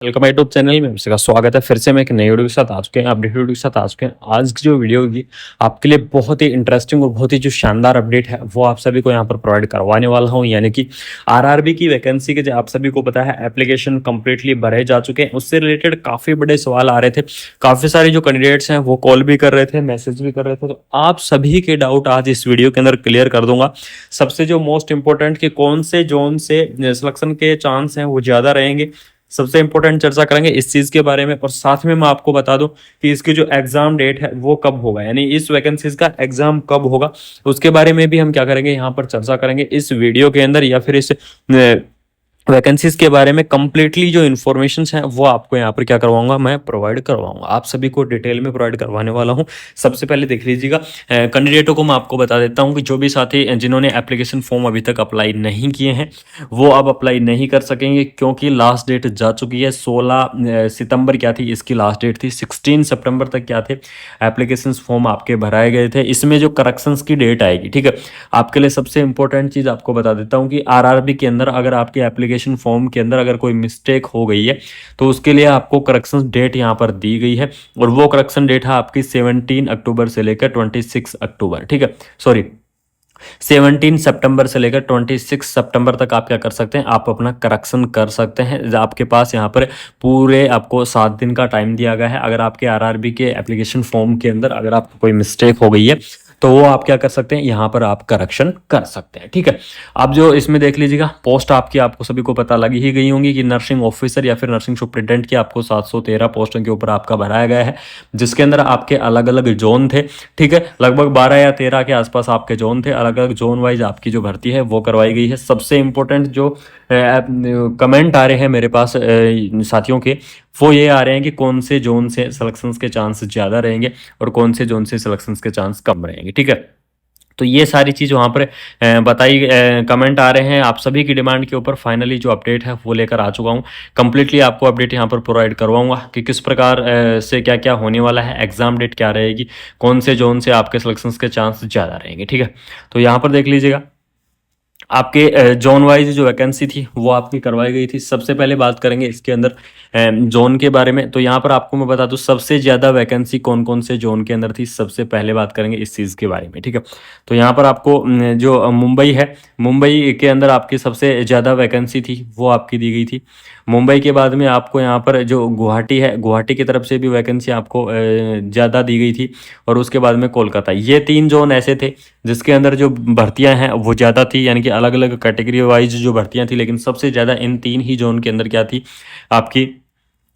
Welcome YouTube channel में आपका स्वागत है। फिर से मैं एक नई वीडियो के साथ आ चुके हैं, अपडेट वीडियो के साथ आ चुके हैं। आज की जो वीडियो होगी आपके लिए बहुत ही इंटरेस्टिंग और बहुत ही जो शानदार अपडेट है वो आप सभी को यहाँ पर प्रोवाइड करवाने वाला हूँ। यानी कि आरआरबी की वैकेंसी के जो आप सभी को पता है एप्लीकेशन कंप्लीटली भरे जा चुके हैं। उससे रिलेटेड काफी बड़े सवाल आ रहे थे, काफी सारे जो कैंडिडेट्स हैं वो कॉल भी कर रहे थे, मैसेज भी कर रहे थे। तो आप सभी के डाउट आज इस वीडियो के अंदर क्लियर कर दूंगा। सबसे जो मोस्ट इंपॉर्टेंट कि कौन से जोन से सिलेक्शन के चांस हैं वो ज्यादा रहेंगे, सबसे इंपॉर्टेंट चर्चा करेंगे इस चीज के बारे में। और साथ में मैं आपको बता दूं कि इसकी जो एग्जाम डेट है वो कब होगा, यानी इस वैकेंसीज का एग्जाम कब होगा उसके बारे में भी हम क्या करेंगे, यहाँ पर चर्चा करेंगे इस वीडियो के अंदर, या फिर इस वैकेंसीज के बारे में कंप्लीटली जो इन्फॉर्मेशन है वो आपको यहाँ पर क्या करवाऊंगा, मैं प्रोवाइड करवाऊंगा, आप सभी को डिटेल में प्रोवाइड करवाने वाला हूँ। सबसे पहले देख लीजिएगा, कैंडिडेटों को मैं आपको बता देता हूँ कि जो भी साथी जिन्होंने एप्लीकेशन फॉर्म अभी तक अप्लाई नहीं किए हैं वो अब अप्लाई नहीं कर सकेंगे, क्योंकि लास्ट डेट जा चुकी है। 16 सितंबर क्या थी इसकी लास्ट डेट थी, 16 सितंबर तक क्या थे एप्लीकेशन फॉर्म आपके भराए गए थे। इसमें जो करेक्शंस की डेट आएगी, ठीक है, आपके लिए सबसे इंपॉर्टेंट चीज आपको बता देता हूँ कि आरआरबी के अंदर अगर आपकी एप्लीकेशन फॉर्म के अंदर अगर कोई मिस्टेक हो गई है तो उसके लिए आपको करेक्शन डेट यहाँ पर दी गई है, और वो करेक्शन डेट है आपकी 17 अक्टूबर से लेकर 26 अक्टूबर, ठीक है, सॉरी 17 सितंबर से लेकर 26 सितंबर तक आप क्या कर सकते हैं, आप अपना करेक्शन कर सकते हैं। आपके पास यहाँ पर पूरे आपको 7 दिन का टाइम दिया गया है। अगर आपके आरआरबी के एप्लीकेशन फॉर्म के अंदर अगर आपको कोई मिस्टेक हो गई है तो वो आप क्या कर सकते हैं, यहाँ पर आप करेक्शन कर सकते हैं, ठीक है। आप जो इसमें देख लीजिएगा पोस्ट आपकी, आपको सभी को पता लगी ही गई होंगी कि नर्सिंग ऑफिसर या फिर नर्सिंग सुपरिटेंडेंट की आपको 713 पोस्टों के ऊपर आपका भराया गया है, जिसके अंदर आपके अलग अलग जोन थे, ठीक है, लगभग 12 या 13 के आसपास आपके जोन थे। अलग अलग जोन वाइज आपकी जो भर्ती है वो करवाई गई है। सबसे इंपॉर्टेंट जो कमेंट आ रहे हैं मेरे पास साथियों के, वो ये आ रहे हैं कि कौन से जोन से सिलेक्शंस के चांस ज़्यादा रहेंगे और कौन से जोन से सिलेक्शंस के चांस कम रहेंगे, ठीक है। तो ये सारी चीज़ वहाँ पर बताई, कमेंट आ रहे हैं आप सभी की डिमांड के ऊपर। फाइनली जो अपडेट है वो लेकर आ चुका हूँ, कंप्लीटली आपको अपडेट यहाँ पर प्रोवाइड करवाऊंगा कि किस प्रकार से क्या क्या होने वाला है, एग्जाम डेट क्या रहेगी, कौन से जोन से आपके सिलेक्शंस के चांस ज़्यादा रहेंगे, ठीक है। तो यहाँ पर देख लीजिएगा आपके जोन वाइज जो वैकेंसी थी वो आपकी करवाई गई थी। सबसे पहले बात करेंगे इसके अंदर जोन के बारे में। तो यहाँ पर आपको मैं बता दूं सबसे ज़्यादा वैकेंसी कौन कौन से जोन के अंदर थी, सबसे पहले बात करेंगे इस चीज़ के बारे में, ठीक है। तो यहाँ पर आपको जो मुंबई है, मुंबई के अंदर आपकी सबसे ज़्यादा वैकेंसी थी वो आपकी दी गई थी। मुंबई के बाद में आपको यहाँ पर जो गुवाहाटी है, गुवाहाटी की तरफ से भी वैकेंसी आपको ज़्यादा दी गई थी, और उसके बाद में कोलकाता। ये 3 जोन ऐसे थे जिसके अंदर जो भर्तियां हैं वो ज़्यादा थी, यानी कि अलग अलग कैटेगरी वाइज जो भर्तियां थी, लेकिन सबसे ज़्यादा इन 3 ही जोन के अंदर क्या थी आपकी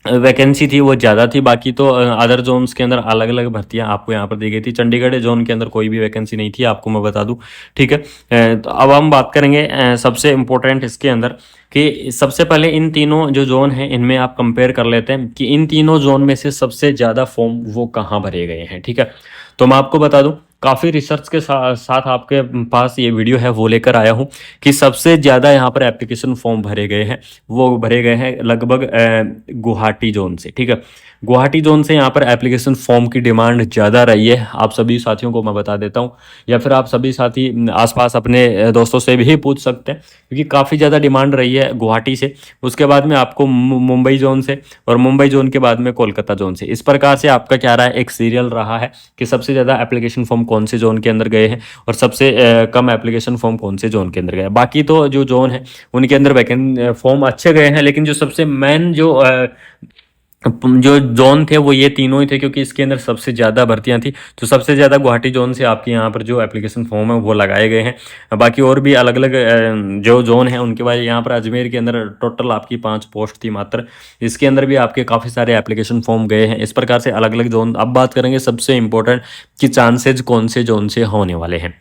वैकेंसी थी वो ज़्यादा थी। बाकी तो अदर जोन्स के अंदर अलग अलग भर्तियां आपको यहाँ पर दी गई थी। चंडीगढ़ जोन के अंदर कोई भी वैकेंसी नहीं थी, आपको मैं बता दूं, ठीक है। तो अब हम बात करेंगे सबसे इम्पोर्टेंट इसके अंदर कि सबसे पहले इन तीनों जो जोन हैं इनमें आप कंपेयर कर लेते हैं कि इन तीनों जोन में से सबसे ज़्यादा फॉर्म वो कहाँ भरे गए हैं, ठीक है। तो मैं आपको बता दूं काफ़ी रिसर्च के साथ आपके पास ये वीडियो है वो लेकर आया हूँ कि सबसे ज़्यादा यहाँ पर एप्लीकेशन फॉर्म भरे गए हैं, वो भरे गए हैं लगभग गुवाहाटी जोन से, ठीक है। गुवाहाटी जोन से यहाँ पर एप्लीकेशन फॉर्म की डिमांड ज़्यादा रही है। आप सभी साथियों को मैं बता देता हूँ, या फिर आप सभी साथी आसपास अपने दोस्तों से भी पूछ सकते हैं, क्योंकि काफ़ी ज़्यादा डिमांड रही है गुवाहाटी से। उसके बाद में आपको मुंबई जोन से, और मुंबई जोन के बाद में कोलकाता जोन से। इस प्रकार से आपका क्या रहा है, एक सीरियल रहा है कि सबसे ज़्यादा एप्लीकेशन फॉर्म कौन से जोन के अंदर गए हैं और सबसे कम एप्लीकेशन फॉर्म कौन से जोन के अंदर गए। बाकी तो जो जोन है उनके अंदर वैकेंट फॉर्म अच्छे गए हैं, लेकिन जो सबसे मेन जो जोन थे वो ये तीनों ही थे, क्योंकि इसके अंदर सबसे ज़्यादा भर्तियां थी। तो सबसे ज़्यादा गुवाहाटी जोन से आपके यहाँ पर जो एप्लीकेशन फॉर्म है वो लगाए गए हैं। बाकी और भी अलग अलग जो जोन है उनके बाद यहाँ पर अजमेर के अंदर टोटल आपकी 5 पोस्ट थी मात्र, इसके अंदर भी आपके काफ़ी सारे एप्लीकेशन फॉर्म गए हैं। इस प्रकार से अलग अलग जोन। अब बात करेंगे सबसे इंपॉर्टेंट कि चांसेज कौन से जोन से होने वाले हैं,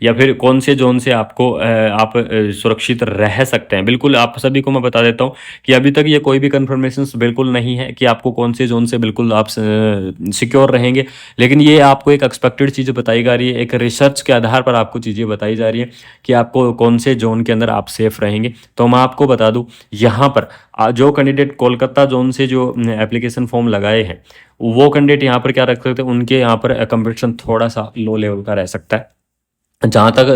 या फिर कौन से जोन से आपको आप सुरक्षित रह सकते हैं। बिल्कुल आप सभी को मैं बता देता हूं कि अभी तक ये कोई भी कंफर्मेशन बिल्कुल नहीं है कि आपको कौन से जोन से बिल्कुल आप सिक्योर रहेंगे, लेकिन ये आपको एक एक्सपेक्टेड चीज़ बताई जा रही है, एक रिसर्च के आधार पर आपको चीज़ें बताई जा रही है कि आपको कौन से जोन के अंदर आप सेफ रहेंगे। तो मैं आपको बता दूँ यहाँ पर जो कैंडिडेट कोलकाता जोन से जो एप्लीकेशन फॉर्म लगाए हैं वो कैंडिडेट यहाँ पर क्या रख सकते हैं, उनके यहाँ पर कंपटीशन थोड़ा सा लो लेवल का रह सकता है। जहाँ तक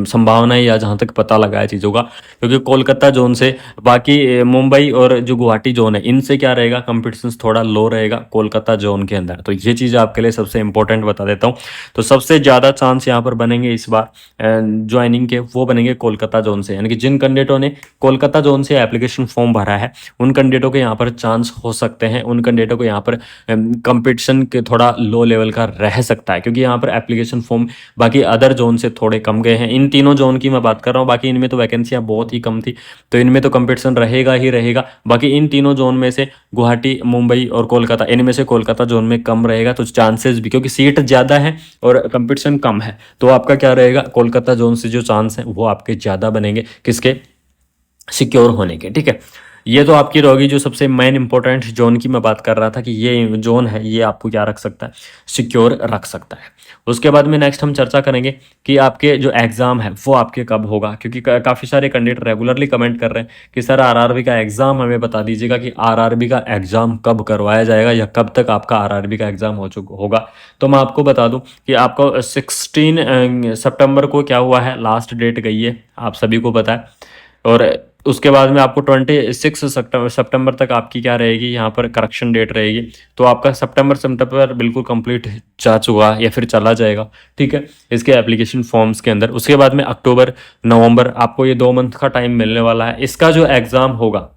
संभावना है या जहाँ तक पता लगा है चीज़ों का, क्योंकि कोलकाता जोन से बाकी मुंबई और जो गुवाहाटी जोन है इनसे क्या रहेगा, कंपटीशन थोड़ा लो रहेगा कोलकाता जोन के अंदर। तो ये चीज़ आपके लिए सबसे इंपॉर्टेंट बता देता हूँ। तो सबसे ज़्यादा चांस यहाँ पर बनेंगे इस बार ज्वाइनिंग के, वो बनेंगे कोलकाता जोन से। यानी कि जिन कैंडिडेटों ने कोलकाता जोन से एप्लीकेशन फॉर्म भरा है उन कैंडिडेटों के यहाँ पर चांस हो सकते हैं, उन कैंडिडेटों को यहाँ पर कंपटीशन के थोड़ा लो लेवल का रह सकता है, क्योंकि यहाँ पर एप्लीकेशन फॉर्म बाकी अदर जोन से थोड़े कम गए हैं। इन तीनों जोन की मैं बात कर रहा हूँ, बाकी इनमें तो वैकेंसियाँ बहुत ही कम थी, तो इनमें तो कंपटीशन रहेगा ही रहेगा। बाकी इन तीनों जोन में से गुवाहाटी, मुंबई और कोलकाता, इनमें से कोलकाता जोन में कम रहेगा, तो चांसेस भी, क्योंकि सीट ज़्यादा है और कंपटीशन कम है, तो आपका क्या रहेगा, कोलकाता जोन से जो चांस है वो आपके ज़्यादा बनेंगे, किसके, सिक्योर होने के। ठीक है, ये तो आपकी रहोगी जो सबसे मेन इंपॉर्टेंट जोन की मैं बात कर रहा था कि ये जोन है ये आपको क्या रख सकता है, सिक्योर रख सकता है। उसके बाद में नेक्स्ट हम चर्चा करेंगे कि आपके जो एग्ज़ाम है वो आपके कब होगा, क्योंकि काफ़ी सारे कैंडिडेट रेगुलरली कमेंट कर रहे हैं कि सर आरआरबी का एग्ज़ाम हमें बता दीजिएगा कि आरआरबी का एग्ज़ाम कब करवाया जाएगा या कब तक आपका आरआरबी का एग्ज़ाम हो चुका होगा। तो मैं आपको बता दूं कि आपको 16 सितंबर को क्या हुआ है, लास्ट डेट गई है, आप सभी को पता है। और उसके बाद में आपको 26 सितंबर तक आपकी क्या रहेगी, यहाँ पर करेक्शन डेट रहेगी। तो आपका सितंबर बिल्कुल कंप्लीट जा चुका या फिर चला जाएगा। ठीक है, इसके एप्लीकेशन फॉर्म्स के अंदर। उसके बाद में अक्टूबर, नवंबर, आपको ये 2 मंथ का टाइम मिलने वाला है। इसका जो एग्ज़ाम होगा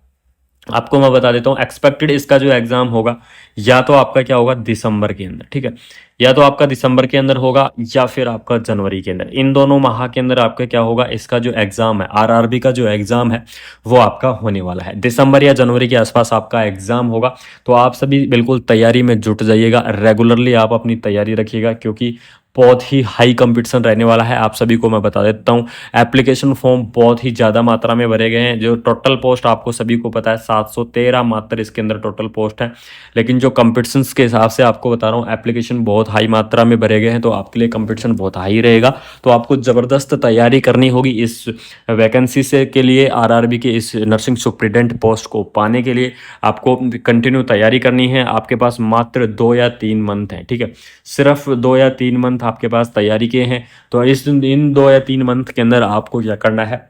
आपको मैं बता देता हूँ, एक्सपेक्टेड इसका जो एग्ज़ाम होगा या तो आपका क्या होगा दिसंबर के अंदर। ठीक है, या तो आपका दिसंबर के अंदर होगा या फिर आपका जनवरी के अंदर, इन दोनों माह के अंदर आपका क्या होगा, इसका जो एग्ज़ाम है, आरआरबी का जो एग्ज़ाम है वो आपका होने वाला है। दिसंबर या जनवरी के आसपास आपका एग्ज़ाम होगा। तो आप सभी बिल्कुल तैयारी में जुट जाइएगा, रेगुलरली आप अपनी तैयारी रखिएगा, क्योंकि बहुत ही हाई कंपटीशन रहने वाला है। आप सभी को मैं बता देता हूँ, एप्लीकेशन फॉर्म बहुत ही ज़्यादा मात्रा में भरे गए हैं। जो टोटल पोस्ट आपको सभी को पता है 713 मात्र इसके अंदर टोटल पोस्ट है, लेकिन जो कंपटीशन के हिसाब से आपको बता रहा हूँ एप्लीकेशन बहुत हाई मात्रा में भरे गए हैं, तो आपके लिए कंपटीशन बहुत हाई रहेगा। तो आपको ज़बरदस्त तैयारी करनी होगी इस वैकेंसी से के लिए, आरआरबी के इस नर्सिंग सुप्रिटेंडेंट पोस्ट को पाने के लिए आपको कंटिन्यू तैयारी करनी है। आपके पास मात्र 2 या 3 मंथ है। ठीक है, सिर्फ 2 या 3 मंथ आपके पास तैयारी के हैं। तो इन 2 या 3 मंथ के अंदर आपको क्या करना है,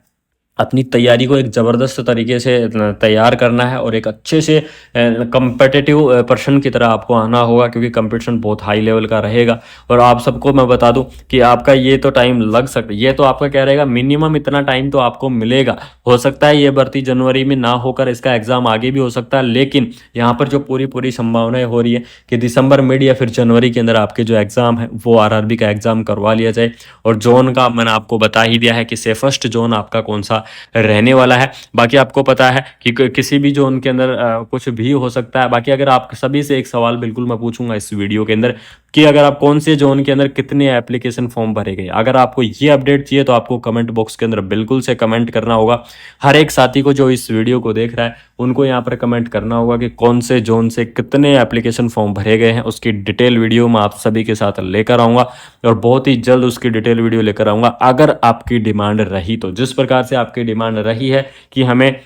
अपनी तैयारी को एक ज़बरदस्त तरीके से तैयार करना है और एक अच्छे से कम्पिटिटिव पर्सन की तरह आपको आना होगा, क्योंकि कंपटीशन बहुत हाई लेवल का रहेगा। और आप सबको मैं बता दूं कि आपका ये तो टाइम लग सकता है, ये तो आपका क्या रहेगा, मिनिमम इतना टाइम तो आपको मिलेगा। हो सकता है ये भर्ती जनवरी में ना होकर इसका एग्ज़ाम आगे भी हो सकता है, लेकिन यहाँ पर जो पूरी संभावनाएं हो रही है कि दिसंबर मिड या फिर जनवरी के अंदर आपके जो एग्ज़ाम है वो आरआरबी का एग्ज़ाम करवा लिया जाए। और जोन का मैंने आपको बता ही दिया है कि सेफेस्ट जोन आपका कौन सा रहने वाला है। बाकी आपको पता है कि किसी भी जोन के अंदर कुछ भी हो सकता है। बाकी अगर आप सभी से एक सवाल बिल्कुल मैं पूछूंगा इस वीडियो के अंदर कि अगर आप कौन से जोन के अंदर कितने एप्लीकेशन फॉर्म भरे गए, अगर आपको ये अपडेट चाहिए तो आपको कमेंट बॉक्स के अंदर बिल्कुल से कमेंट करना होगा। हर एक साथी को जो इस वीडियो को देख रहा है उनको यहाँ पर कमेंट करना होगा कि कौन से जोन से कितने एप्लीकेशन फॉर्म भरे गए हैं। उसकी डिटेल वीडियो मैं आप सभी के साथ लेकर आऊँगा और बहुत ही जल्द उसकी डिटेल वीडियो लेकर आऊँगा, अगर आपकी डिमांड रही तो। जिस प्रकार से आपकी डिमांड रही है कि हमें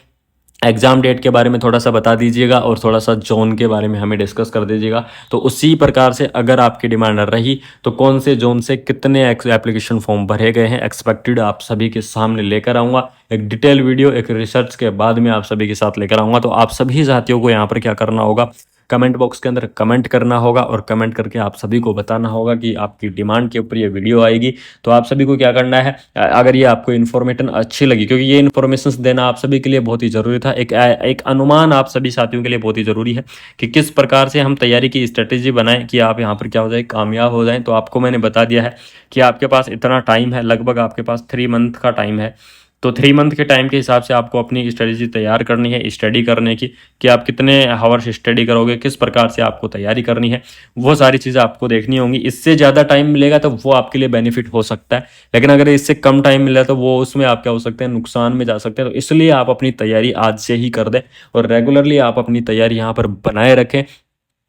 एग्ज़ाम डेट के बारे में थोड़ा सा बता दीजिएगा और थोड़ा सा जोन के बारे में हमें डिस्कस कर दीजिएगा, तो उसी प्रकार से अगर आपकी डिमांड रही तो कौन से जोन से कितने एप्लीकेशन फॉर्म भरे गए हैं एक्सपेक्टेड आप सभी के सामने लेकर आऊँगा। एक डिटेल वीडियो एक रिसर्च के बाद में आप सभी के साथ लेकर आऊँगा। तो आप सभी साथियों को यहाँ पर क्या करना होगा, कमेंट बॉक्स के अंदर कमेंट करना होगा और कमेंट करके आप सभी को बताना होगा कि आपकी डिमांड के ऊपर ये वीडियो आएगी। तो आप सभी को क्या करना है, अगर ये आपको इन्फॉर्मेशन अच्छी लगी, क्योंकि ये इन्फॉर्मेशन देना आप सभी के लिए बहुत ही ज़रूरी था, एक अनुमान आप सभी साथियों के लिए बहुत ही ज़रूरी है कि किस प्रकार से हम तैयारी की स्ट्रेटेजी बनाएं कि आप यहाँ पर क्या हो जाए, कामयाब हो जाएं। तो आपको मैंने बता दिया है कि आपके पास इतना टाइम है, लगभग आपके पास 3 मंथ का टाइम है। तो 3 मंथ के टाइम के हिसाब से आपको अपनी स्ट्रेटेजी तैयार करनी है, स्टडी करने की, कि आप कितने हावर्स स्टडी करोगे, किस प्रकार से आपको तैयारी करनी है, वो सारी चीज़ें आपको देखनी होंगी। इससे ज़्यादा टाइम मिलेगा तो वो आपके लिए बेनिफिट हो सकता है, लेकिन अगर इससे कम टाइम मिला तो वो उसमें आप क्या हो सकते हैं, नुकसान में जा सकते हैं। तो इसलिए आप अपनी तैयारी आज से ही कर दें और रेगुलरली आप अपनी तैयारी यहाँ पर बनाए रखें।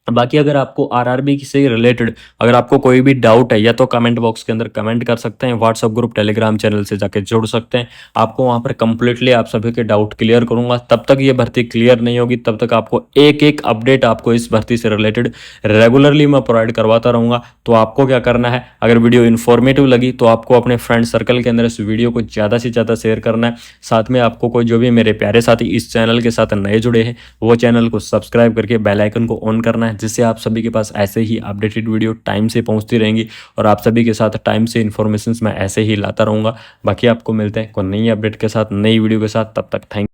बाकी अगर आपको आरआरबी से रिलेटेड अगर आपको कोई भी डाउट है या तो कमेंट बॉक्स के अंदर कमेंट कर सकते हैं, व्हाट्सअप ग्रुप टेलीग्राम चैनल से जाके जुड़ सकते हैं। आपको वहाँ पर कंप्लीटली आप सभी के डाउट क्लियर करूंगा। तब तक ये भर्ती क्लियर नहीं होगी तब तक आपको एक एक अपडेट आपको इस भर्ती से रिलेटेड रेगुलरली मैं प्रोवाइड करवाता रहूँगा। तो आपको क्या करना है, अगर वीडियो इन्फॉर्मेटिव लगी तो आपको अपने फ्रेंड सर्कल के अंदर इस वीडियो को ज़्यादा से ज़्यादा शेयर करना है। साथ में आपको कोई जो भी मेरे प्यारे साथी इस चैनल के साथ नए जुड़े हैं वो चैनल को सब्सक्राइब करके बेल आइकन को ऑन करना है, जिससे आप सभी के पास ऐसे ही अपडेटेड वीडियो टाइम से पहुंचती रहेंगी और आप सभी के साथ टाइम से इन्फॉर्मेशन मैं ऐसे ही लाता रहूँगा। बाकी आपको मिलते हैं कोई नई अपडेट के साथ, नई वीडियो के साथ। तब तक थैंक